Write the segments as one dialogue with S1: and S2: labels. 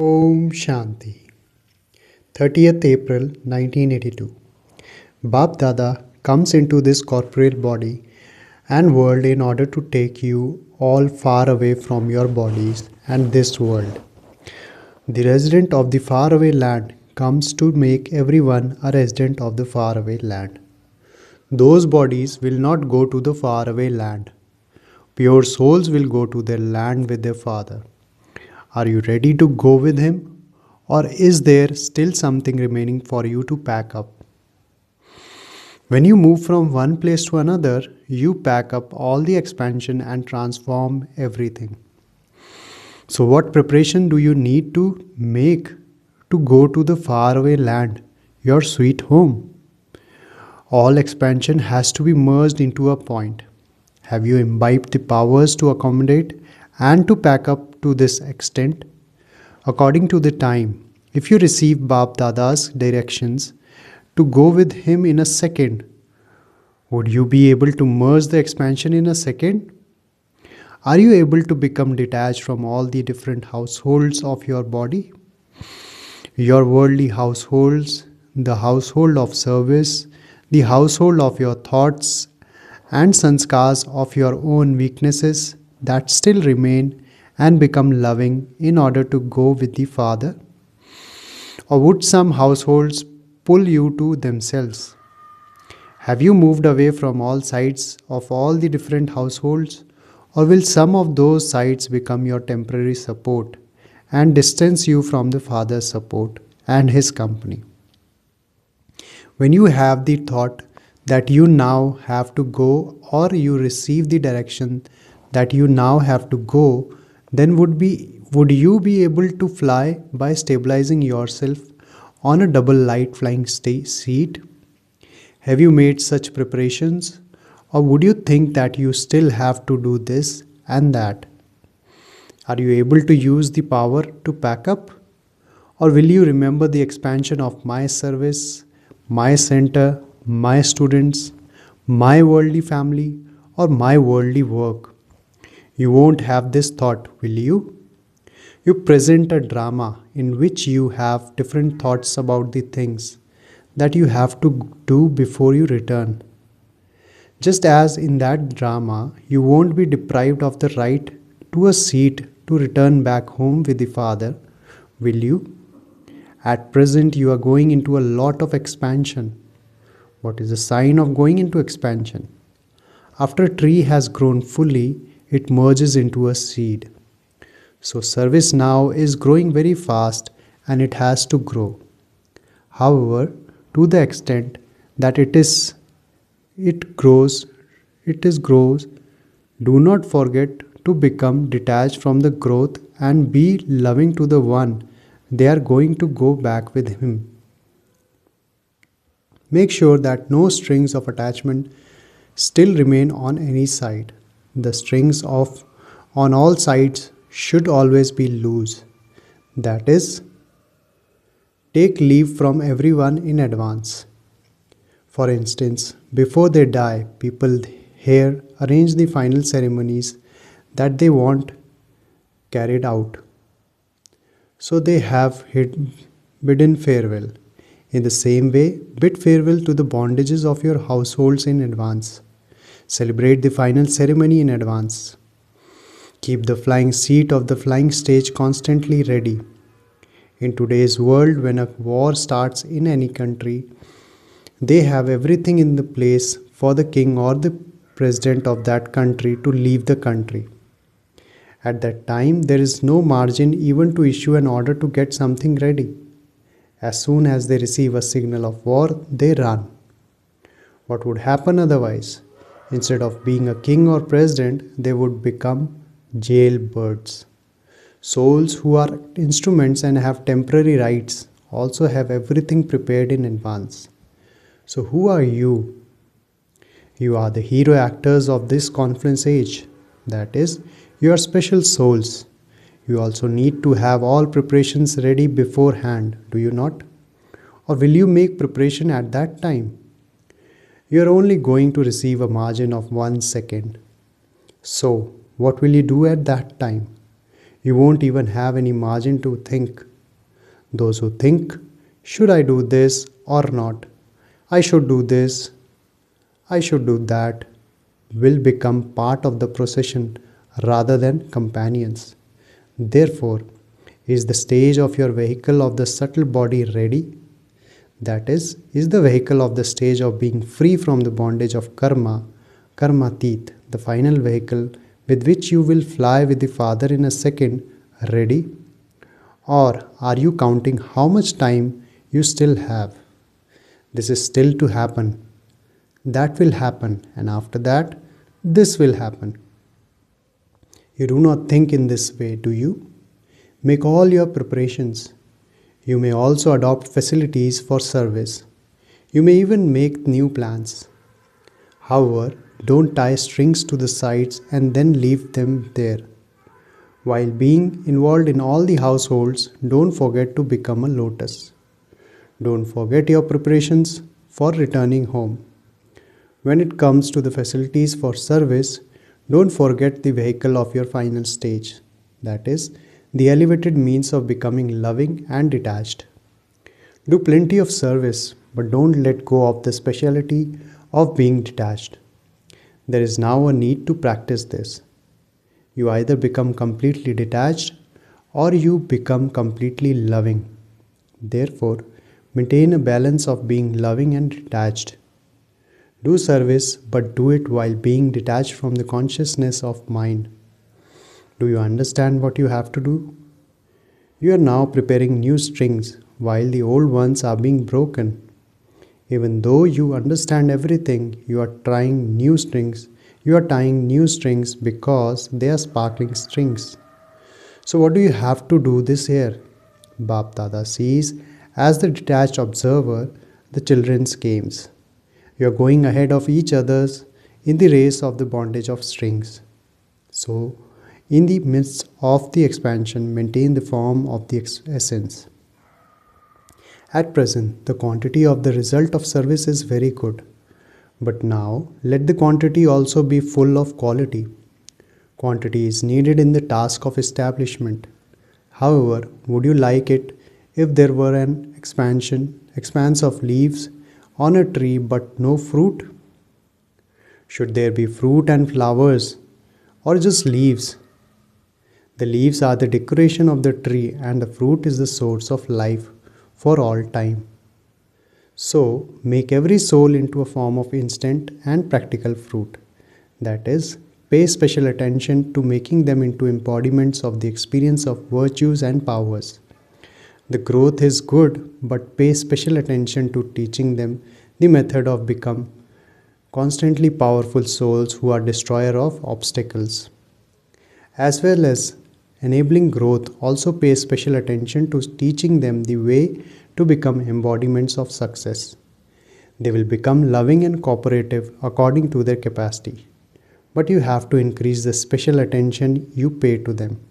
S1: Om Shanti. 30th April 1982. Bap Dada comes into this corporeal body and world in order to take you all far away from your bodies and this world. The resident of the faraway land comes to make everyone a resident of the faraway land. Those bodies will not go to the faraway land. Pure souls will go to their land with their Father. Are you ready to go with Him? Or is there still something remaining for you to pack up? When you move from one place to another, you pack up all the expansion and transform everything. So, what preparation do you need to make to go to the faraway land, your sweet home? All expansion has to be merged into a point. Have you imbibed the powers to accommodate and to pack up to this extent? According to the time, if you receive Bap Dada's directions to go with him in a second, would you be able to merge the expansion in a second? Are you able to become detached from all the different households of your body? Your worldly households, the household of service, the household of your thoughts and sanskars of your own weaknesses that still remain and become loving in order to go with the Father? Or would some households pull you to themselves? Have you moved away from all sides of all the different households? Or will some of those sides become your temporary support and distance you from the Father's support and His company? When you have the thought that you now have to go, or you receive the direction that you now have to go, then would you be able to fly by stabilizing yourself on a double light flying seat? Have you made such preparations? Or would you think that you still have to do this and that? Are you able to use the power to pack up? Or will you remember the expansion of my service, my center, my students, my worldly family, or my worldly work? You won't have this thought, will you? You present a drama in which you have different thoughts about the things that you have to do before you return. Just as in that drama, you won't be deprived of the right to a seat to return back home with the Father, will you? At present, you are going into a lot of expansion. What is the sign of going into expansion? After a tree has grown fully, it merges into a seed. So service now is growing very fast and it has to grow. However, to the extent that it grows, do not forget to become detached from the growth and be loving to the one they are going to go back with him. Make sure that no strings of attachment still remain on any side. The strings on all sides should always be loose. That is, take leave from everyone in advance. For instance, before they die, people here arrange the final ceremonies that they want carried out. So they have bidden farewell. In the same way, bid farewell to the bondages of your households in advance. Celebrate the final ceremony in advance. Keep the flying seat of the flying stage constantly ready. In today's world, when a war starts in any country, they have everything in the place for the king or the president of that country to leave the country. At that time, there is no margin even to issue an order to get something ready. As soon as they receive a signal of war, they run. What would happen otherwise? Instead of being a king or president, they would become jailbirds. Souls who are instruments and have temporary rights also have everything prepared in advance. So who are you? You are the hero actors of this conference age. That is, you are special souls. You also need to have all preparations ready beforehand, do you not? Or will you make preparation at that time? You are only going to receive a margin of 1 second. So, what will you do at that time? You won't even have any margin to think Those who think, should I do this or not? I should do this, I should do that, will become part of the procession rather than companions. Therefore, is the stage of your vehicle of the subtle body ready? That is the vehicle of the stage of being free from the bondage of karma, karmatit, the final vehicle with which you will fly with the Father in a second, ready? Or are you counting how much time you still have? This is still to happen. That will happen, and after that, this will happen. You do not think in this way, do you? Make all your preparations. You may also adopt facilities for service. You may even make new plans. However, don't tie strings to the sides and then leave them there. While being involved in all the households, don't forget to become a lotus. Don't forget your preparations for returning home. When it comes to the facilities for service, don't forget the vehicle of your final stage, that is, the elevated means of becoming loving and detached. Do plenty of service, but don't let go of the speciality of being detached. There is now a need to practice this. You either become completely detached or you become completely loving. Therefore, maintain a balance of being loving and detached. Do service, but do it while being detached from the consciousness of mind. Do you understand what you have to do? You are now preparing new strings while the old ones are being broken. Even though you understand everything, you are trying new strings. You are tying new strings because they are sparkling strings. So what do you have to do this here? Bap Dada sees as the detached observer the children's games. You are going ahead of each others in the race of the bondage of strings. So, in the midst of the expansion, maintain the form of the essence. At present, the quantity of the result of service is very good. But now, let the quantity also be full of quality. Quantity is needed in the task of establishment. However, would you like it if there were an expanse of leaves on a tree but no fruit? Should there be fruit and flowers or just leaves? The leaves are the decoration of the tree and the fruit is the source of life for all time. So, make every soul into a form of instant and practical fruit. That is, pay special attention to making them into embodiments of the experience of virtues and powers. The growth is good, but pay special attention to teaching them the method of become constantly powerful souls who are destroyer of obstacles. As well as enabling growth, also pay special attention to teaching them the way to become embodiments of success. They will become loving and cooperative according to their capacity. But you have to increase the special attention you pay to them,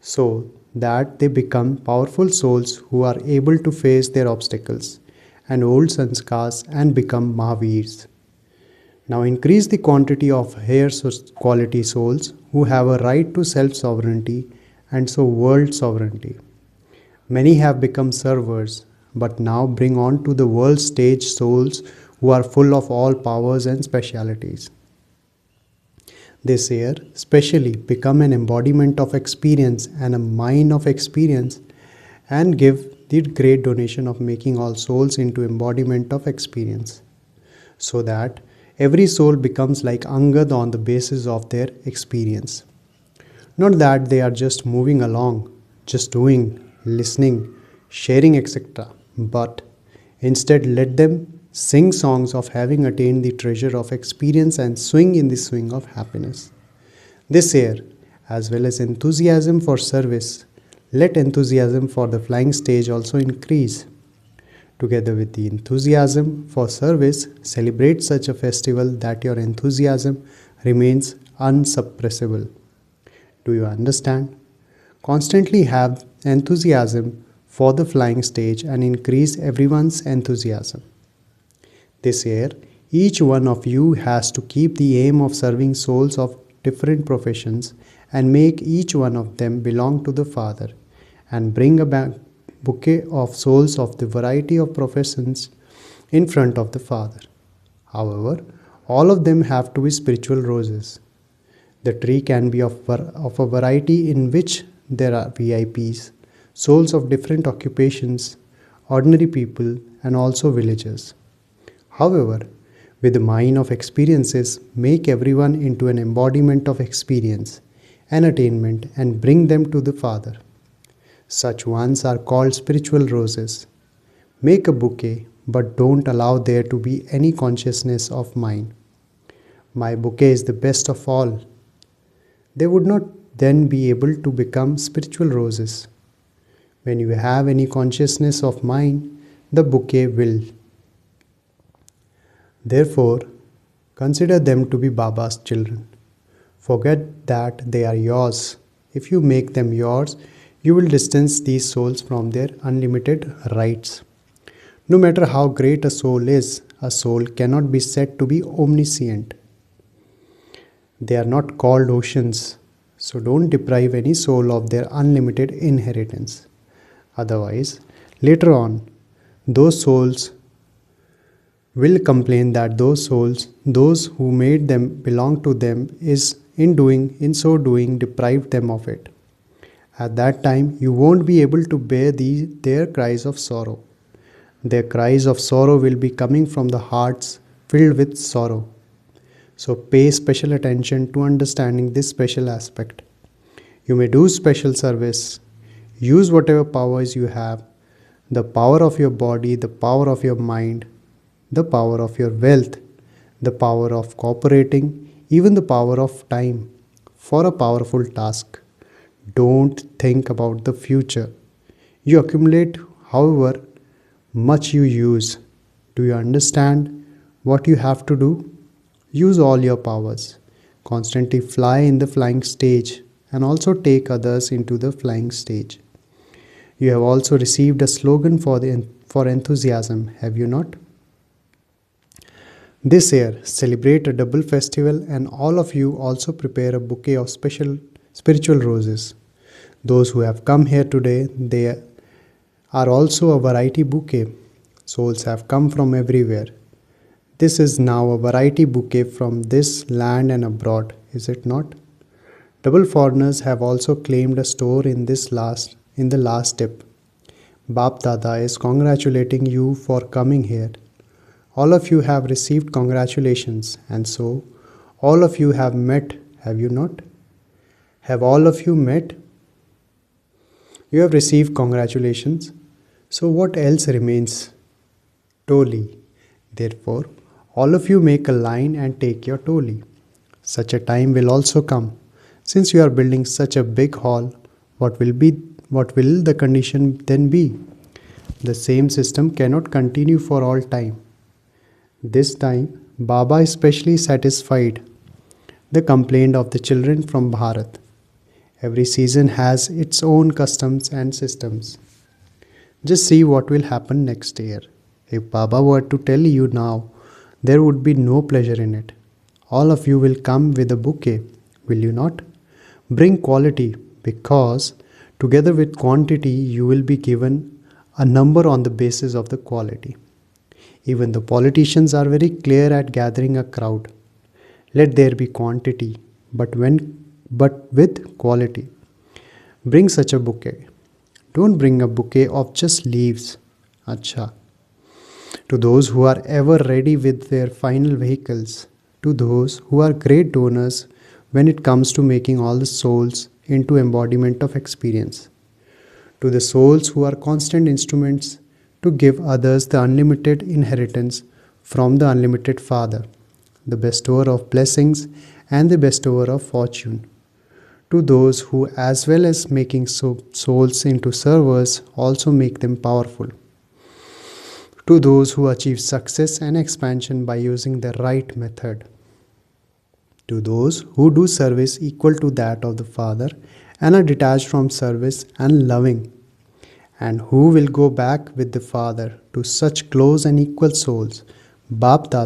S1: so that they become powerful souls who are able to face their obstacles and old sanskars and become Mahavirs. Now increase the quantity of higher quality souls who have a right to self-sovereignty and so world sovereignty. Many have become servers, but now bring on to the world stage souls who are full of all powers and specialities. This year, especially, become an embodiment of experience and a mind of experience and give the great donation of making all souls into embodiment of experience, so that every soul becomes like Angad on the basis of their experience. Not that they are just moving along, just doing, listening, sharing, etc. But instead let them sing songs of having attained the treasure of experience and swing in the swing of happiness. This year, as well as enthusiasm for service, let enthusiasm for the flying stage also increase. Together with the enthusiasm for service, celebrate such a festival that your enthusiasm remains unsuppressible. Do you understand? Constantly have enthusiasm for the flying stage and increase everyone's enthusiasm. This year, each one of you has to keep the aim of serving souls of different professions and make each one of them belong to the Father and bouquet of souls of the variety of professions in front of the Father. However, all of them have to be spiritual roses. The tree can be of a variety in which there are VIPs, souls of different occupations, ordinary people, and also villagers. However, with the mind of experiences, make everyone into an embodiment of experience and attainment and bring them to the Father. Such ones are called spiritual roses. Make a bouquet, but don't allow there to be any consciousness of mine. My bouquet is the best of all. They would not then be able to become spiritual roses. When you have any consciousness of mine, the bouquet will. Therefore, consider them to be Baba's children. Forget that they are yours. If you make them yours, you will distance these souls from their unlimited rights. No matter how great a soul cannot be said to be omniscient. They are not called oceans, so don't deprive any soul of their unlimited inheritance. Otherwise, later on, those souls will complain that those who made them belong to them, in so doing, deprived them of it. At that time, you won't be able to bear their cries of sorrow. Their cries of sorrow will be coming from the hearts filled with sorrow. So pay special attention to understanding this special aspect. You may do special service. Use whatever powers you have, the power of your body, the power of your mind, the power of your wealth, the power of cooperating, even the power of time for a powerful task. Don't think about the future. You accumulate however much you use. Do you understand what you have to do? Use all your powers. Constantly fly in the flying stage and also take others into the flying stage. You have also received a slogan for enthusiasm, have you not? This year, celebrate a double festival and all of you also prepare a bouquet of special spiritual roses. Those who have come here today, they are also a variety bouquet. Souls have come from everywhere. This is now a variety bouquet from this land and abroad, is it not? Double foreigners have also claimed a store in the last step. Bap Dada is congratulating you for coming here. All of you have received congratulations, and so all of you have met, have you not? Have all of you met? You have received congratulations. So what else remains? Toli. Therefore, all of you make a line and take your toli. Such a time will also come. Since you are building such a big hall, what will the condition then be? The same system cannot continue for all time. This time, Baba is specially satisfied the complaint of the children from Bharat. Every season has its own customs and systems. Just see what will happen next year. If Baba were to tell you now, there would be no pleasure in it. All of you will come with a bouquet, will you not? Bring quality, because together with quantity you will be given a number on the basis of the quality. Even the politicians are very clear at gathering a crowd. Let there be quantity, but with quality. Bring such a bouquet. Don't bring a bouquet of just leaves. Acha. To those who are ever ready with their final vehicles, to those who are great donors when it comes to making all the souls into embodiment of experience, to the souls who are constant instruments to give others the unlimited inheritance from the unlimited Father, the bestower of blessings and the bestower of fortune, to those who, as well as making souls into servers, also make them powerful, to those who achieve success and expansion by using the right method, to those who do service equal to that of the Father and are detached from service and loving, and who will go back with the Father, to such close and equal souls, Bap Dada